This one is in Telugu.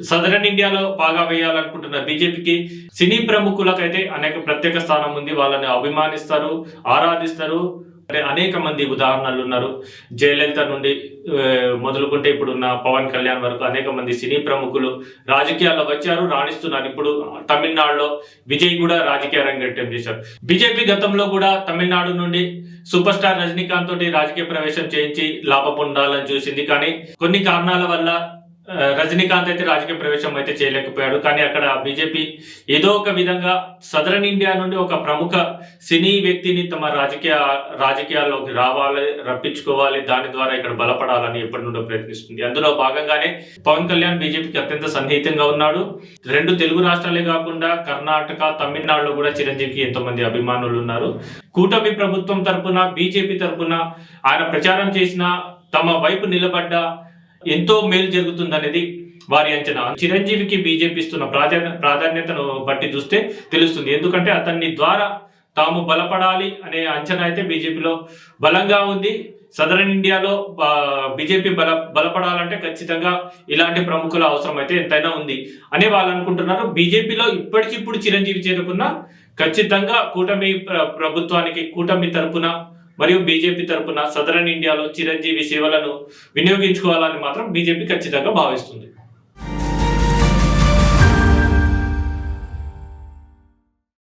సదరన్ ఇండియాలో బాగా వేయాలనుకుంటున్న బీజేపీకి సినీ ప్రముఖులకైతే అనేక ప్రత్యేక స్థానం ఉంది. వాళ్ళని అభిమానిస్తారు, ఆరాధిస్తారు. అనేక మంది ఉదాహరణలు ఉన్నారు. జయలలిత నుండి మొదలుకుంటే ఇప్పుడున్న పవన్ కళ్యాణ్ వరకు అనేక మంది సినీ ప్రముఖులు రాజకీయాల్లో వచ్చారు, రాణిస్తున్నారు. ఇప్పుడు తమిళనాడులో విజయ్ కూడా రాజకీయ రంగేట్రం చేశారు. బీజేపీ గతంలో కూడా తమిళనాడు నుండి సూపర్ స్టార్ రజనీకాంత్ తోటి రాజకీయ ప్రవేశం చేయించి లాభం పొందాలని చూసింది. కానీ కొన్ని కారణాల వల్ల రజనీకాంత్ అయితే రాజకీయ ప్రవేశం అయితే చేయలేకపోయాడు. కానీ అక్కడ బీజేపీ ఏదో ఒక విధంగా సదరన్ ఇండియా నుండి ఒక ప్రముఖ సినీ వ్యక్తిని తమ రాజకీయాల్లోకి రావాలి, రప్పించుకోవాలి, దాని ద్వారా ఇక్కడ బలపడాలని ఎప్పటి నుండో ప్రయత్నిస్తుంది. అందులో భాగంగానే పవన్ కళ్యాణ్ బీజేపీకి అత్యంత సన్నిహితంగా ఉన్నాడు. 2 తెలుగు రాష్ట్రాలే కాకుండా కర్ణాటక, తమిళనాడులో కూడా చిరంజీవికి ఎంతో మంది అభిమానులు ఉన్నారు. కూటమి ప్రభుత్వం తరపున, బీజేపీ తరపున ఆయన ప్రచారం చేసిన, తమ వైపు నిలబడ్డ ఎంతో మేలు జరుగుతుందనేది వారి అంచనా. చిరంజీవికి బీజేపీ ఇస్తున్న ప్రాధాన్యతను బట్టి చూస్తే తెలుస్తుంది. ఎందుకంటే అతన్ని ద్వారా తాము బలపడాలి అనే అంచనా అయితే బీజేపీలో బలంగా ఉంది. సదరన్ ఇండియాలో బీజేపీ బలపడాలంటే ఖచ్చితంగా ఇలాంటి ప్రముఖుల అవసరం అయితే ఎంతైనా ఉంది అని వాళ్ళు అనుకుంటున్నారు. బీజేపీలో ఇప్పటికిప్పుడు చిరంజీవి చేరుకున్న ఖచ్చితంగా కూటమి ప్రభుత్వానికి, కూటమి తరపున మరియు బీజేపీ తరపున సదరన్ ఇండియాలో చిరంజీవి సేవలను వినియోగించుకోవాలని మాత్రం బీజేపీ ఖచ్చితంగా భావిస్తుంది.